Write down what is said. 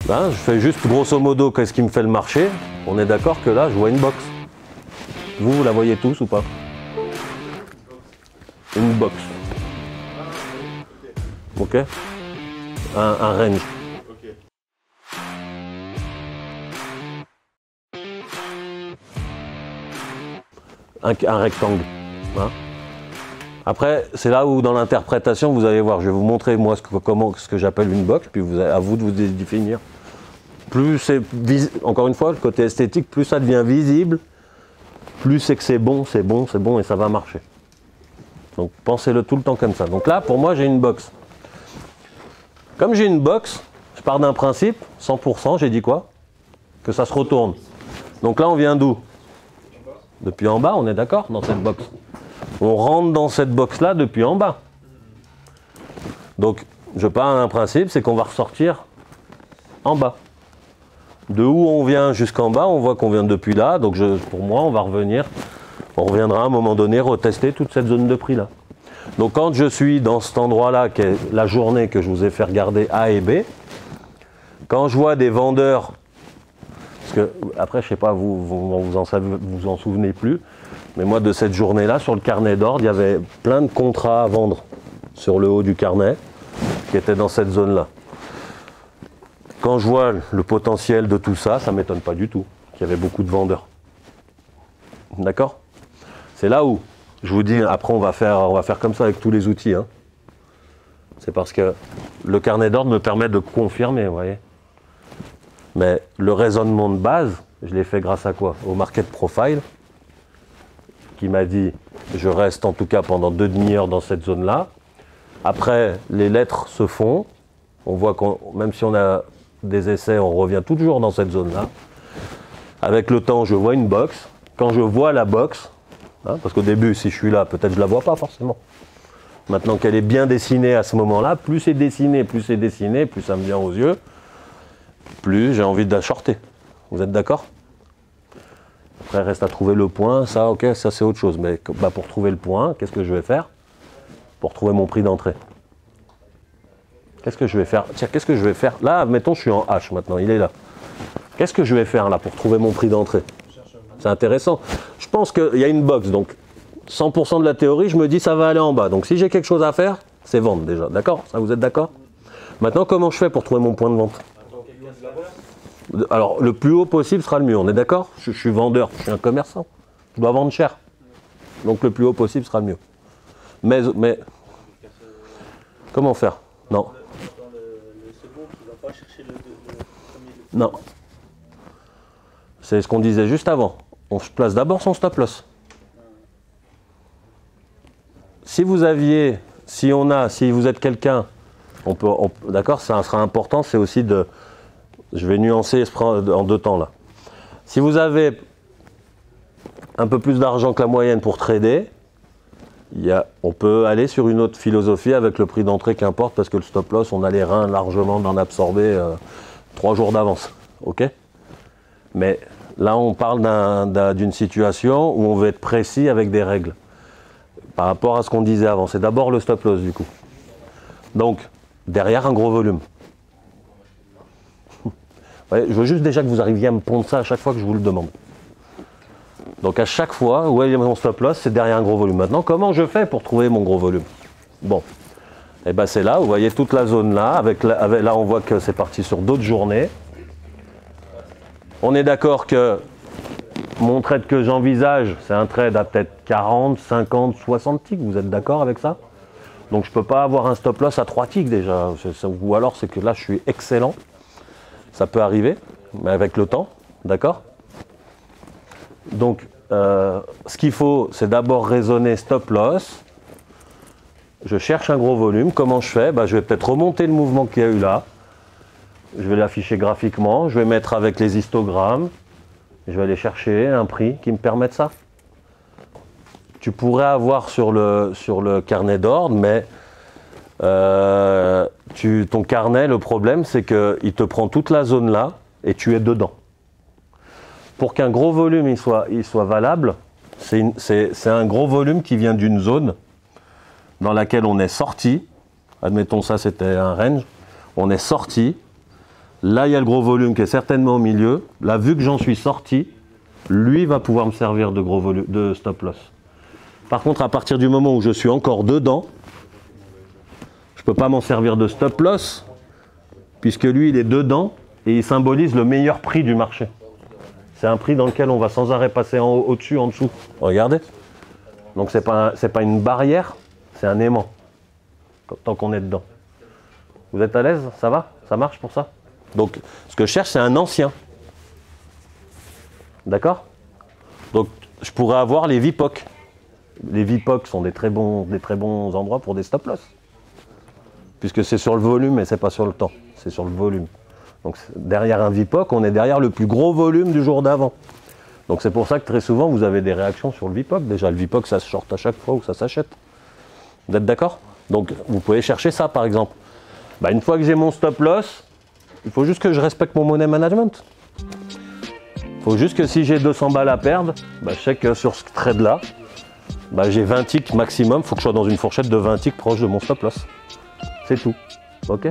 Là, je fais juste grosso modo qu'est-ce qui me fait le marché. On est d'accord que là, je vois une box. Vous la voyez tous ou pas? Une box. Ok. Un range. Un rectangle. Hein. Après, c'est là où dans l'interprétation, vous allez voir, je vais vous montrer moi ce que j'appelle une box, puis à vous de vous définir. Plus c'est, encore une fois, le côté esthétique, plus ça devient visible, plus c'est que c'est bon, c'est bon, c'est bon et ça va marcher. Donc pensez-le tout le temps comme ça. Donc là, pour moi, j'ai une box. Comme j'ai une box, je pars d'un principe, 100%, j'ai dit quoi? Que ça se retourne. Donc là, on vient d'où? Depuis en bas, on est d'accord, dans cette box. On rentre dans cette box-là depuis en bas. Donc, je pars d'un principe, c'est qu'on va ressortir en bas. De où on vient jusqu'en bas, on voit qu'on vient depuis là. Donc, pour moi, on reviendra à un moment donné retester toute cette zone de prix là. Donc, quand je suis dans cet endroit-là, qui est la journée que je vous ai fait regarder A et B, quand je vois des vendeurs, parce que après, je sais pas, vous en souvenez plus, mais moi, de cette journée-là, sur le carnet d'ordre, il y avait plein de contrats à vendre sur le haut du carnet qui étaient dans cette zone-là. Quand je vois le potentiel de tout ça, ça ne m'étonne pas du tout qu'il y avait beaucoup de vendeurs. D'accord? C'est là où, je vous dis, après on va faire comme ça avec tous les outils. Hein. C'est parce que le carnet d'ordre me permet de confirmer, vous voyez. Mais le raisonnement de base, je l'ai fait grâce à quoi? Au market profile, qui m'a dit, je reste en tout cas pendant 2 demi-heures dans cette zone-là. Après, les lettres se font. On voit que même si on a des essais, on revient toujours dans cette zone-là. Avec le temps, je vois une box. Quand je vois la box, hein, parce qu'au début, si je suis là, peut-être je ne la vois pas forcément. Maintenant qu'elle est bien dessinée à ce moment-là, plus c'est dessiné, plus ça me vient aux yeux, plus j'ai envie de la shorter. Vous êtes d'accord? Après, reste à trouver le point. Ça, ok, ça c'est autre chose. Mais bah, pour trouver le point, qu'est-ce que je vais faire? Pour trouver mon prix d'entrée. Qu'est-ce que je vais faire? Tiens, qu'est-ce que je vais faire? Là, mettons, je suis en H maintenant, il est là. Qu'est-ce que je vais faire là pour trouver mon prix d'entrée? C'est intéressant. Je pense qu'il y a une box, donc 100% de la théorie, je me dis ça va aller en bas. Donc si j'ai quelque chose à faire, c'est vendre déjà. D'accord? Ça, vous êtes d'accord? Maintenant, comment je fais pour trouver mon point de vente? Alors, le plus haut possible sera le mieux, on est d'accord? Je suis vendeur, je suis un commerçant. Je dois vendre cher. Donc le plus haut possible sera le mieux. Mais comment faire? Non. Non. C'est ce qu'on disait juste avant. On se place d'abord son stop loss. Si vous êtes quelqu'un, d'accord, ça sera important, c'est aussi de... Je vais nuancer en 2 temps là. Si vous avez un peu plus d'argent que la moyenne pour trader, on peut aller sur une autre philosophie avec le prix d'entrée qu'importe, parce que le stop loss, on a les reins largement d'en absorber 3 jours d'avance. Ok? Mais là, on parle d'une situation où on veut être précis avec des règles. Par rapport à ce qu'on disait avant, c'est d'abord le stop loss du coup. Donc, derrière un gros volume. Ouais, je veux juste déjà que vous arriviez à me pondre ça à chaque fois que je vous le demande. Donc à chaque fois, où est mon stop loss, c'est derrière un gros volume. Maintenant, comment je fais pour trouver mon gros volume? Bon, et ben c'est là, vous voyez toute la zone là, là on voit que c'est parti sur d'autres journées. On est d'accord que mon trade que j'envisage, c'est un trade à peut-être 40, 50, 60 ticks, vous êtes d'accord avec ça? Donc je ne peux pas avoir un stop loss à 3 ticks déjà, ou alors c'est que là je suis excellent. Ça peut arriver, mais avec le temps, d'accord? Donc, ce qu'il faut, c'est d'abord raisonner stop loss. Je cherche un gros volume. Comment je fais? Je vais peut-être remonter le mouvement qu'il y a eu là. Je vais l'afficher graphiquement. Je vais mettre avec les histogrammes. Je vais aller chercher un prix qui me permette ça. Tu pourrais avoir sur le carnet d'ordre, mais ton carnet, le problème, c'est qu'il te prend toute la zone là et tu es dedans. Pour qu'un gros volume il soit valable, c'est un gros volume qui vient d'une zone dans laquelle on est sorti. Admettons ça, c'était un range. On est sorti. Là, il y a le gros volume qui est certainement au milieu. Là, vu que j'en suis sorti, lui va pouvoir me servir de gros volume, de stop loss. Par contre, à partir du moment où je suis encore dedans, je ne peux pas m'en servir de stop loss, puisque lui, il est dedans et il symbolise le meilleur prix du marché. C'est un prix dans lequel on va sans arrêt passer au-dessus, en dessous. Regardez. Donc, ce n'est pas une barrière, c'est un aimant, tant qu'on est dedans. Vous êtes à l'aise? Ça va? Ça marche pour ça? Donc, ce que je cherche, c'est un ancien. D'accord? Donc, je pourrais avoir les VPOC. Les VPOC sont des très bons endroits pour des stop-loss. Puisque c'est sur le volume et c'est pas sur le temps. C'est sur le volume. Donc, derrière un VPOC, on est derrière le plus gros volume du jour d'avant. Donc, c'est pour ça que très souvent, vous avez des réactions sur le VPOC. Déjà, le VPOC, ça se short à chaque fois où ça s'achète. Vous êtes d'accord? Donc, vous pouvez chercher ça, par exemple. Bah, une fois que j'ai mon stop-loss, il faut juste que je respecte mon money management. Il faut juste que si j'ai 200 balles à perdre, bah, je sais que sur ce trade-là, bah, j'ai 20 ticks maximum. Il faut que je sois dans une fourchette de 20 ticks proche de mon stop-loss. C'est tout. OK?